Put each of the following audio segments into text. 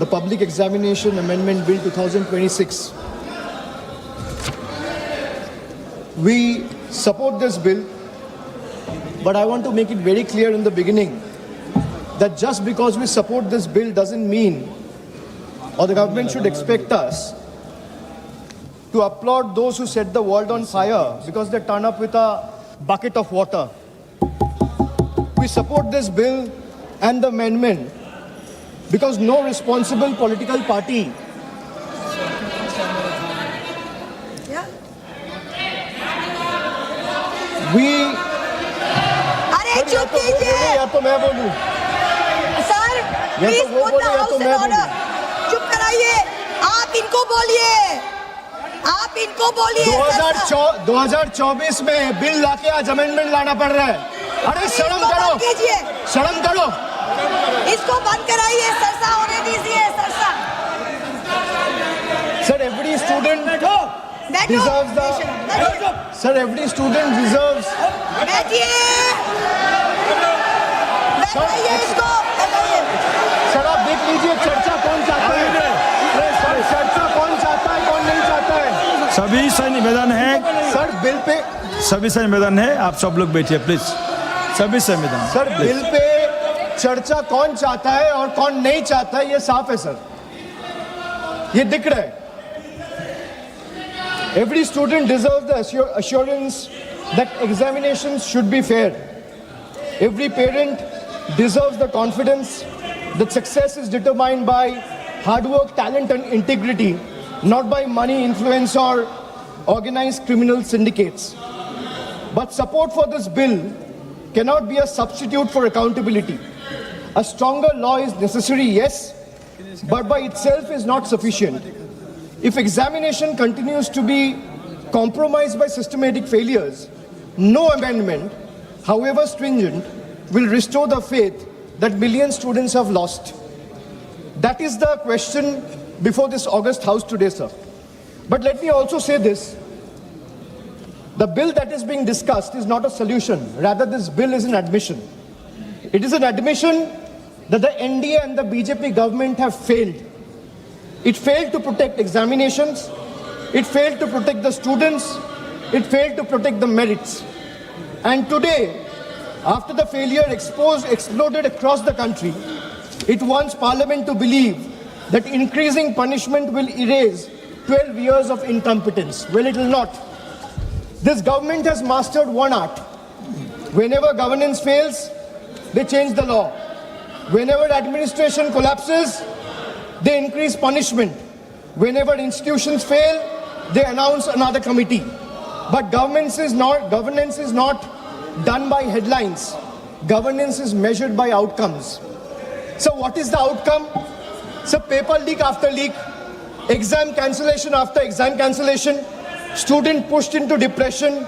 the Public Examination Amendment Bill 2026. We support this bill, but I want to make it very clear in the beginning that just because we support this bill doesn't mean, or the government should expect us to applaud those who set the world on fire because they turn up with a bucket of water. We support this bill and the amendment because no responsible political party अरे चुप कीजिए या तो मैं बोलूं sir please put the house in order चुप कराइए आप इनको बोलिए 2024 में बिल लाके आज अमेंडमेंट लाना पड़ रहा है अरे शर्म करो इसको बंद कराइए सरसा होने दीजिए सरसा सर every student deserves बैठिए इसको सर आप देख लीजिए चर्चा कौन चाहता है चर्चा कौन चाहता है कौन नहीं चाहता है सभी से निवेदन है सर बिल पे सभी से निवेदन है आप सब लोग बैठिए प्लीज सभी से निवेदन सर बिल पे चर्चा कौन चाहता है और कौन नहीं चाहता है ये साफ है सर ये दिख रहा है Every student deserves the assurance that examinations should be fair. Every parent deserves the confidence that success is determined by hard work, talent and integrity, not by money, influence or organized criminal syndicates. But support for this bill cannot be a substitute for accountability. A stronger law is necessary, yes, but by itself is not sufficient. If examination continues to be compromised by systematic failures, no amendment, however stringent, will restore the faith that millions of students have lost. That is the question before this August House today, sir. But let me also say this. The bill that is being discussed is not a solution. Rather, this bill is an admission. It is an admission that the NDA and the BJP government have failed. It failed to protect examinations, it failed to protect the students, it failed to protect the merits. And today, after the failure exploded across the country, it wants Parliament to believe that increasing punishment will erase 12 years of incompetence. Well, it will not. This government has mastered one art. Whenever governance fails, they change the law. Whenever administration collapses, they increase punishment. Whenever institutions fail, they announce another committee. But governance is not done by headlines. Governance is measured by outcomes. So what is the outcome? So paper leak after leak, exam cancellation after exam cancellation, student pushed into depression,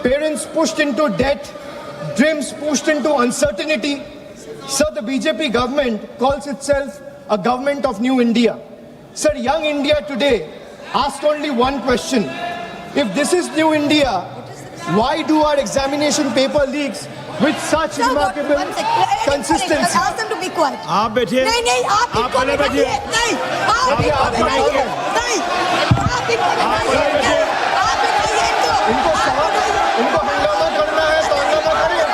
parents pushed into debt, dreams pushed into uncertainty. So the BJP government calls itself a government of new India. Sir, young India today asks only one question. If this is new India, why do our examination paper leaks with such remarkable consistency? Ask them to be quiet. आप बैठिए नहीं आप पहले बैठिए नहीं आप इनको हंगामा करना है तो हंगामा करिए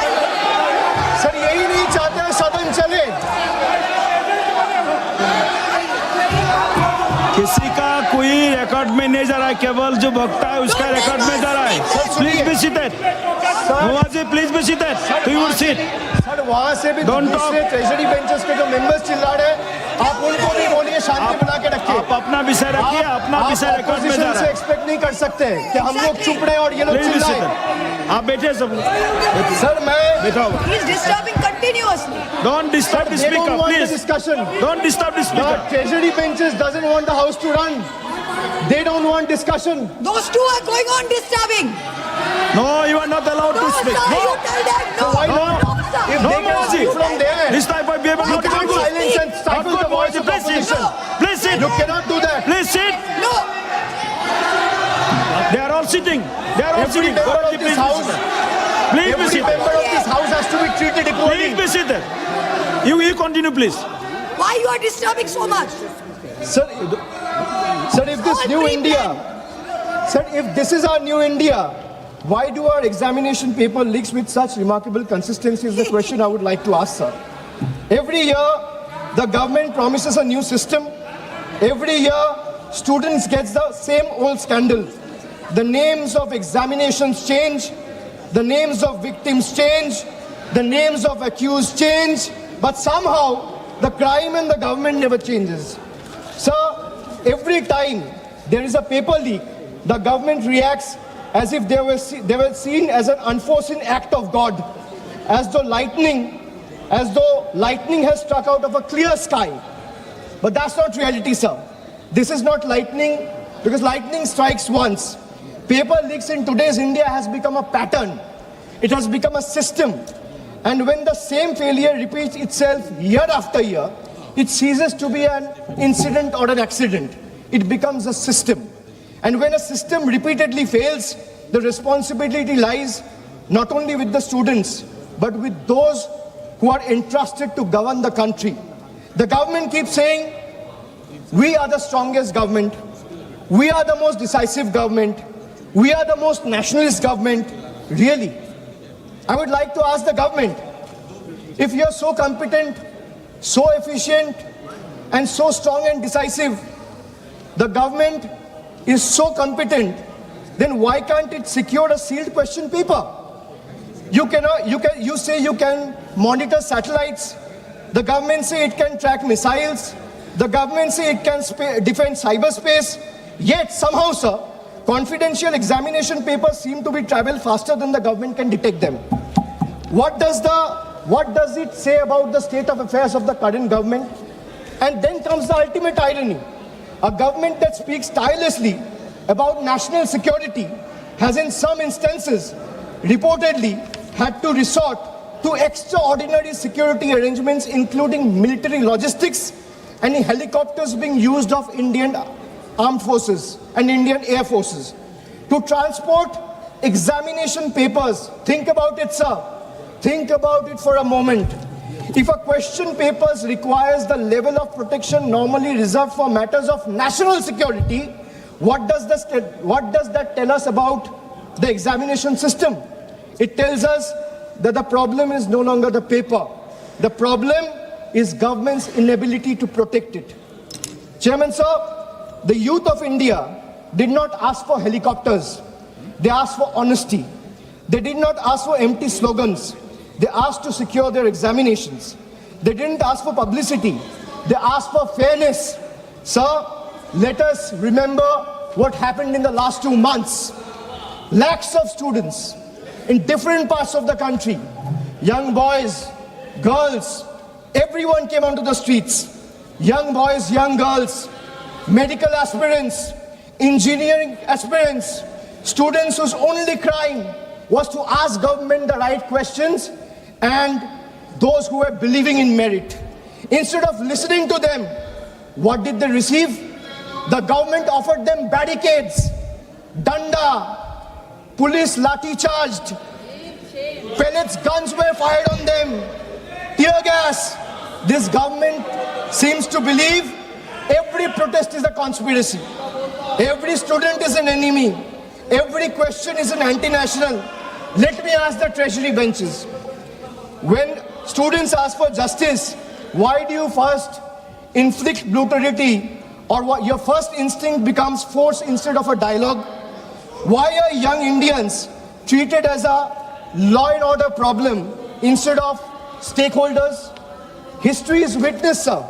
सर यही नहीं चाहते हैं सदन चले किसी का कोई रिकॉर्ड में नहीं जा रहा है केवल जो भक्ता है उसका रिकॉर्ड में जा रहा है प्लीज बी सीटेड मुआजी please be seated you would seat sir वहां से भी दूसरे ट्रेजरी बेंचेस के जो मेंबर्स चिल्ला रहे हैं आप उनको भी बोलिए शांति बना के रखिए आप अपना विषय रखिए अपना विषय रिकॉर्ड में जा रहा से है एक्सपेक्ट नहीं कर सकते कि हम लोग चुप रहे और ये लोग चिल्लाएं आप बैठे सब लोग सर मैं बैठा हुआ He is disturbing continuously. Don't disturb the they speaker, don't want the please. discussion. Don't disturb the The speaker. treasury benches doesn't want the house to run. They don't want discussion. Those two are going on disturbing. No, you are not allowed No, to sir, speak. you tell them. No, why no, not? no, sir. If No, they can Mohaji. speak from there, This type of behavior you not can't good. silence and Not stifle good, the voice Mohaji. of Please sit. opposition. Please sit. You cannot do that. Please sit. No. They are all sitting. They are all Every sitting. member of Please this be house, seated. Please be every seated. member of this house has to be treated equally. Please be seated. You continue, please. Why you are disturbing so much? Sir, if this All new pre-planned. India, sir, if this is our new India, why do our examination paper leaks with such remarkable consistency is the question I would like to ask, sir. Every year, the government promises a new system. Every year, students get the same old scandal. The names of examinations change, the names of victims change, the names of accused change, but somehow the crime and the government never changes. Sir, every time there is a paper leak, the government reacts as if they were seen as an unforeseen act of God, as though lightning has struck out of a clear sky. But that's not reality, sir. This is not lightning, because lightning strikes once. Paper leaks in today's India has become a pattern. It has become a system. And when the same failure repeats itself year after year, it ceases to be an incident or an accident. It becomes a system. And when a system repeatedly fails, the responsibility lies not only with the students, but with those who are entrusted to govern the country. The government keeps saying, we are the strongest government, we are the most decisive government, we are the most nationalist government. Really? I would like to ask the government, if you are so competent, so efficient, and so strong and decisive, the government is so competent, then why can't it secure a sealed question paper? You say you can monitor satellites. The government say it can track missiles. The government say it can defend cyberspace. Yet somehow, sir, confidential examination papers seem to be travel faster than the government can detect them. What does it say about the state of affairs of the current government? And then comes the ultimate irony. A government that speaks tirelessly about national security has in some instances reportedly had to resort to extraordinary security arrangements, including military logistics and helicopters being used of Indian armed forces and Indian air forces to transport examination papers. Think about it, sir. Think about it for a moment. If a question papers requires the level of protection normally reserved for matters of national security, what does that tell us about the examination system? It tells us that the problem is no longer the paper. The problem is government's inability to protect it. Chairman, sir, the youth of India did not ask for helicopters. They asked for honesty. They did not ask for empty slogans. They asked to secure their examinations. They didn't ask for publicity. They asked for fairness. Sir, let us remember what happened in the last 2 months. Lakhs of students in different parts of the country, young boys, girls, everyone came onto the streets. Young boys, young girls, medical aspirants, engineering aspirants, students whose only crime was to ask government the right questions, and those who were believing in merit. Instead of listening to them, what did they receive? The government offered them barricades, danda, police lathi charged, pellets, guns were fired on them, tear gas. This government seems to believe every protest is a conspiracy. Every student is an enemy. Every question is an anti-national. Let me ask the treasury benches. When students ask for justice, why do you first inflict brutality, or what your first instinct becomes force instead of a dialogue? Why are young Indians treated as a law and order problem instead of stakeholders? History is witness, sir.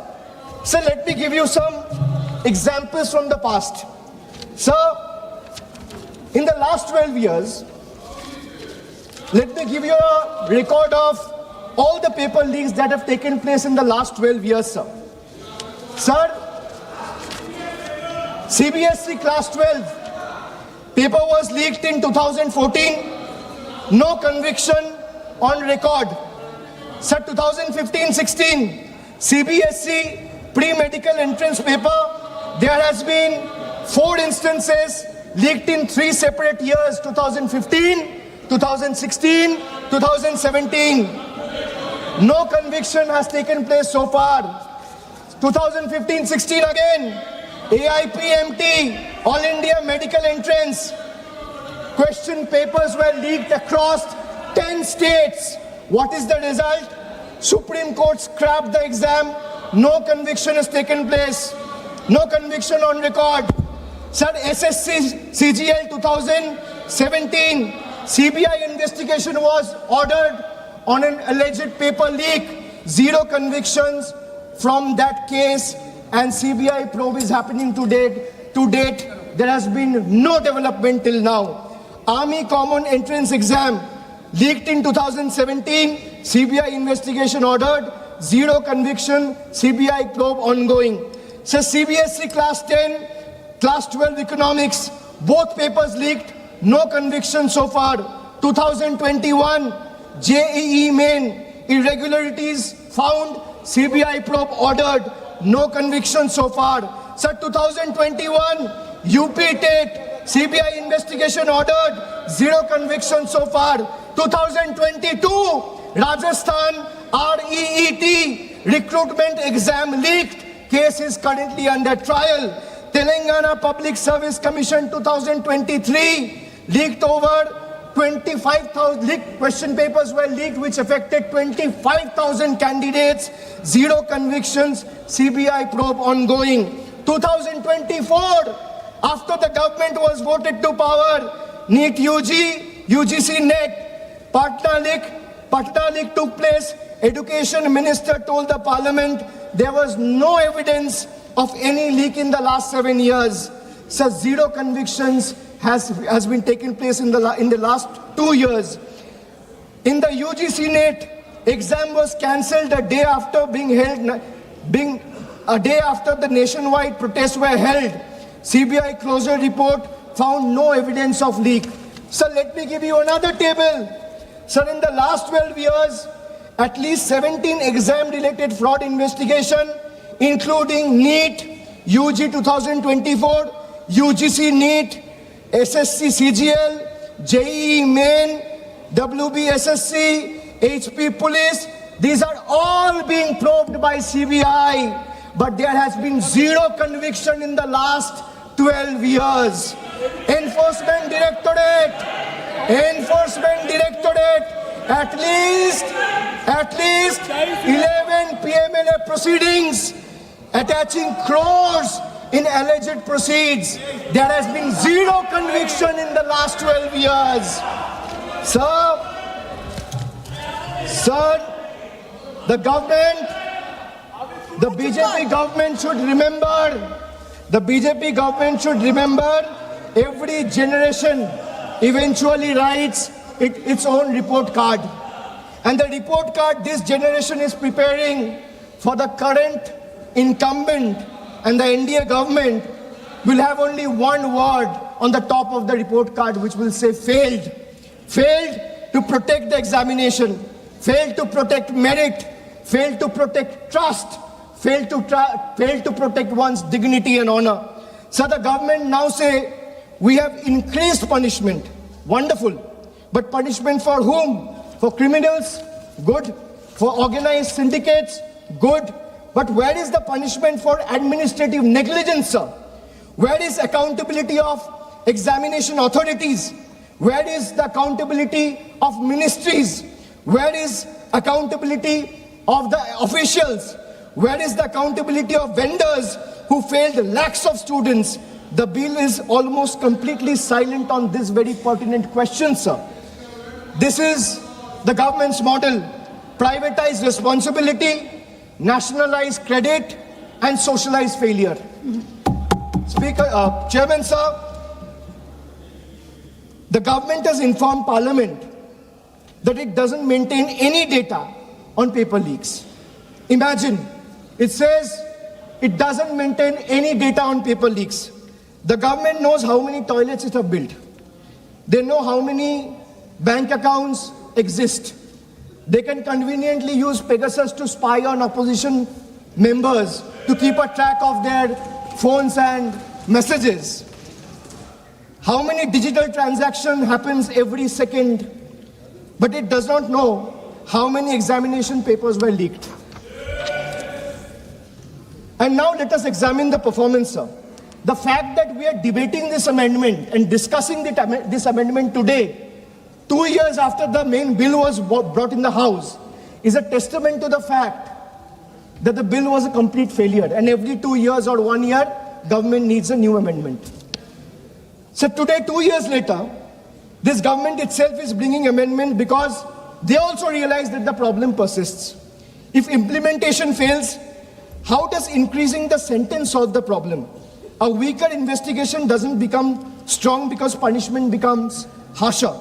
Sir, let me give you some examples from the past. Sir, in the last 12 years, let me give you a record of all the paper leaks that have taken place in the last 12 years, sir. Sir, CBSE class 12 paper was leaked in 2014. No conviction on record. Sir, 2015-16 CBSE pre-medical entrance paper, there has been 4 instances leaked in 3 separate years, 2015, 2016, 2017. No conviction has taken place so far. 2015-16 again, AIPMT, All India Medical Entrance. Question papers were leaked across 10 states. What is the result? Supreme Court scrapped the exam. No conviction has taken place. No conviction on record. Sir, SSC CGL 2017, CBI investigation was ordered on an alleged paper leak. 0 convictions from that case, and CBI probe is happening to date. To date, there has been no development till now. Army Common Entrance Exam leaked in 2017, CBI investigation ordered, 0 conviction, CBI probe ongoing. So CBSE Class 10, Class 12 Economics, both papers leaked, no conviction so far. 2021, JEE Main, irregularities found, CBI probe ordered, no conviction so far. So 2021, UP TET, CBI investigation ordered, 0 conviction so far. 2022, Rajasthan REET, recruitment exam leaked, case is currently under trial. Telangana Public Service Commission 2023, leaked over 25,000, leaked question papers were leaked which affected 25,000 candidates, 0 convictions, CBI probe ongoing. 2024, after the government was voted to power, NEET UG, UGC NET, Patna leak took place. Education Minister told the Parliament there was no evidence of any leak in the last 7 years. So 0 convictions has been taken place in the last 2 years. In the UGC NET, exam was cancelled a day after a day after the nationwide protests were held. CBI closure report found no evidence of leak. So let me give you another table. Sir, in the last 12 years, at least 17 exam-related fraud investigation, including NEET, UG 2024, UGC NEET, SSC CGL, JEE Main, WBSSC, HP Police, these are all being probed by CBI, but there has been 0 conviction in the last 12 years. Enforcement Directorate, at least 11 PMLA proceedings attaching crores in alleged proceeds. There has been 0 conviction in the last 12 years. Sir, the government, the BJP government should remember, every generation eventually writes its own report card. And the report card this generation is preparing for the current incumbent and the NDA government will have only one word on the top of the report card, which will say failed. Failed to protect the examination, failed to protect merit, failed to protect trust, failed to protect one's dignity and honor. So the government now say, we have increased punishment. Wonderful. But punishment for whom? For criminals? Good. For organized syndicates? Good. But where is the punishment for administrative negligence, sir? Where is accountability of examination authorities? Where is the accountability of ministries? Where is accountability of the officials? Where is the accountability of vendors who failed lakhs of students? The bill is almost completely silent on this very pertinent question, sir. This is the government's model. Privatize responsibility, nationalize credit, and socialize failure. Chairman, sir, the government has informed Parliament that it doesn't maintain any data on paper leaks. Imagine, it says it doesn't maintain any data on paper leaks. The government knows how many toilets it has built. They know how many bank accounts exist. They can conveniently use Pegasus to spy on opposition members to keep a track of their phones and messages. How many digital transactions happens every second, but it does not know how many examination papers were leaked. And now let us examine the performance, sir. The fact that we are debating this amendment and discussing this amendment today, 2 years after the main bill was brought in the House, is a testament to the fact that the bill was a complete failure. And every 2 years or 1 year, government needs a new amendment. So today, 2 years later, this government itself is bringing amendment because they also realize that the problem persists. If implementation fails, how does increasing the sentence solve the problem? A weaker investigation doesn't become strong because punishment becomes harsher.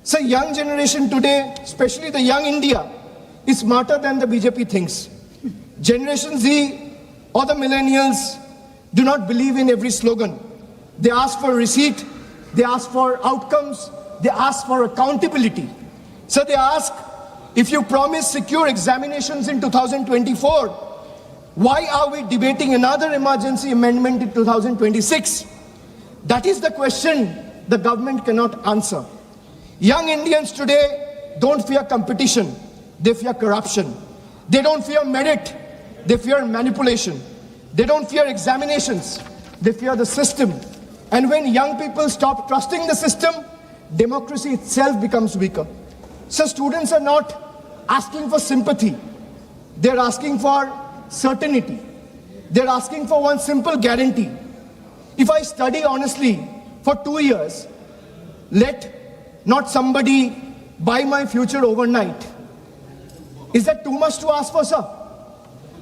So young generation today, especially the young India, is smarter than the BJP thinks. Generation Z or the millennials do not believe in every slogan. They ask for receipt, they ask for outcomes, they ask for accountability. So they ask, if you promise secure examinations in 2024, why are we debating another emergency amendment in 2026? That is the question the government cannot answer. Young Indians today don't fear competition, they fear corruption. They don't fear merit, they fear manipulation. They don't fear examinations, they fear the system. And when young people stop trusting the system, democracy itself becomes weaker. So students are not asking for sympathy, they're asking for certainty. They're asking for one simple guarantee. If I study honestly for 2 years, let not somebody buy my future overnight. Is that too much to ask for, sir?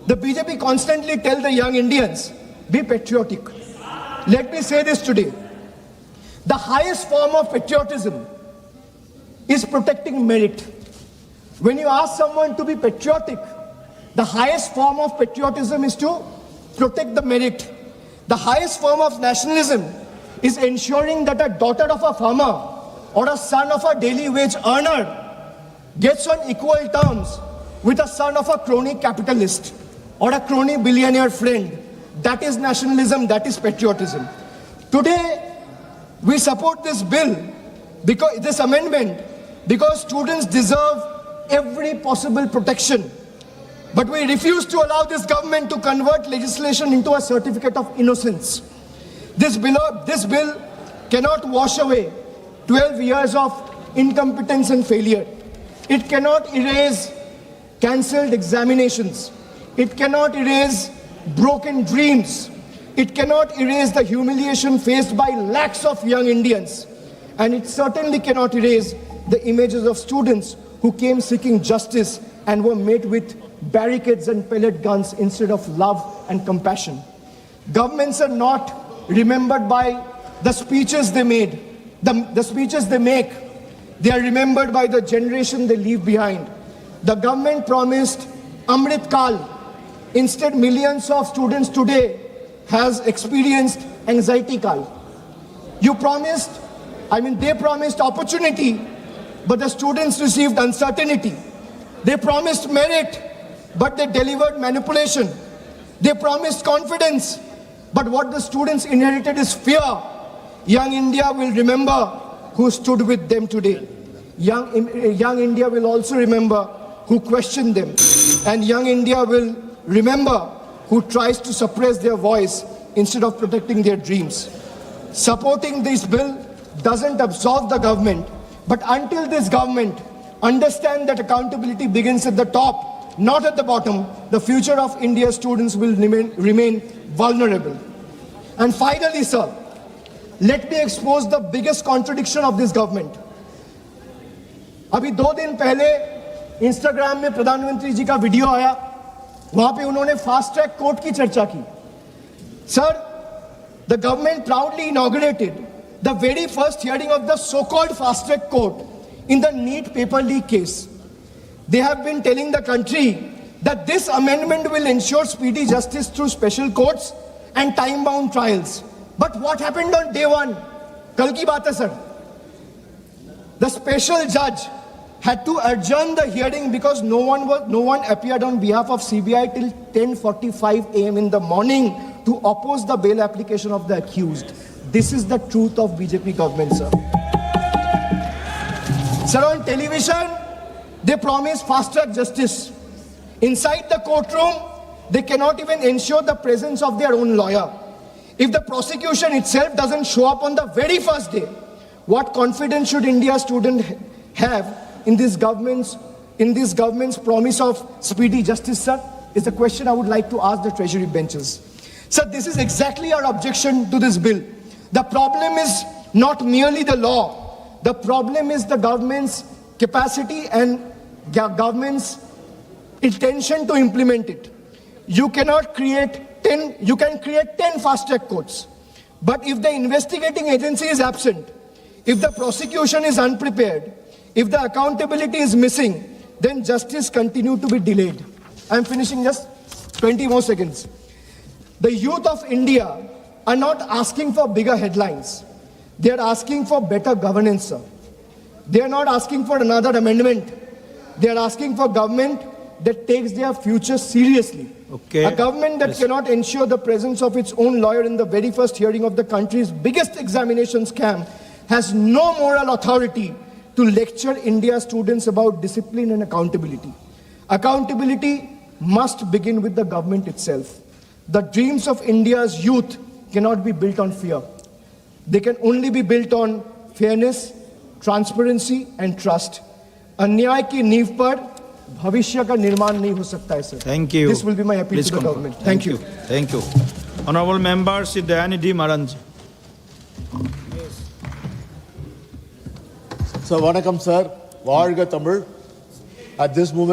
The BJP constantly tell the young Indians, be patriotic. Let me say this today. The highest form of patriotism is protecting merit. When you ask someone to be patriotic, the highest form of patriotism is to protect the merit. The highest form of nationalism is ensuring that a daughter of a farmer or a son of a daily wage earner gets on equal terms with a son of a crony capitalist or a crony billionaire friend. That is nationalism, that is patriotism. Today, we support this bill, because this amendment, because students deserve every possible protection. But we refuse to allow this government to convert legislation into a certificate of innocence. This bill cannot wash away 12 years of incompetence and failure. It cannot erase cancelled examinations. It cannot erase broken dreams. It cannot erase the humiliation faced by lakhs of young Indians. And it certainly cannot erase the images of students who came seeking justice and were met with barricades and pellet guns instead of love and compassion. Governments are not remembered by the speeches they made, the speeches they make. They are remembered by the generation they leave behind. The government promised Amrit Kal. Instead, millions of students today has experienced anxiety Kal. They promised opportunity, but the students received uncertainty. They promised merit, but they delivered manipulation. They promised confidence, but what the students inherited is fear. Young India will remember who stood with them today. Young India will also remember who questioned them. And young India will remember who tries to suppress their voice instead of protecting their dreams. Supporting this bill doesn't absolve the government, but until this government understands that accountability begins at the top, not at the bottom, the future of India's students will remain vulnerable. And finally, sir, let me expose the biggest contradiction of this government. अभी 2 दिन पहले Instagram में प्रधानमंत्री जी का video आया, वहां पे उन्होंने फास्ट ट्रैक कोर्ट की चर्चा की. Sir, the government proudly inaugurated the very first hearing of the so-called fast track court in the NEET paper leak case. They have been telling the country that this amendment will ensure speedy justice through special courts and time-bound trials. But what happened on day one? Kal ki baat hai, sir. The special judge had to adjourn the hearing because no one appeared on behalf of CBI till 10:45 a.m. in the morning to oppose the bail application of the accused. This is the truth of BJP government, sir. Sir, on television, they promise fast-track justice. Inside the courtroom, They cannot even ensure the presence of their own lawyer. If the prosecution itself doesn't show up on the very first day, what confidence should India's student have in this government's promise of speedy justice, sir? Is the question I would like to ask the Treasury benches. Sir, this is exactly our objection to this bill. The problem is not merely the law. The problem is the government's capacity and government's intention to implement it. You can create 10 fast-track courts. But if the investigating agency is absent, if the prosecution is unprepared, if the accountability is missing, then justice continues to be delayed. I'm finishing just 20 more seconds. The youth of India are not asking for bigger headlines. They are asking for better governance, sir. They are not asking for another amendment. They are asking for government that takes their future seriously. Okay. A government that cannot ensure the presence of its own lawyer in the very first hearing of the country's biggest examination scam has no moral authority to lecture India's students about discipline and accountability. Accountability must begin with the government itself. The dreams of India's youth cannot be built on fear. They can only be built on fairness, transparency and trust. अन्याय की नींव पर भविष्य का निर्माण नहीं हो सकता है, sir. Thank you. This will be my appeal Please to the conclude. government. Thank you. Thank you. Honorable Member, Sri Dayanidhi Maranji. Sir, vanakkam sir. Varga Tamil. At this moment,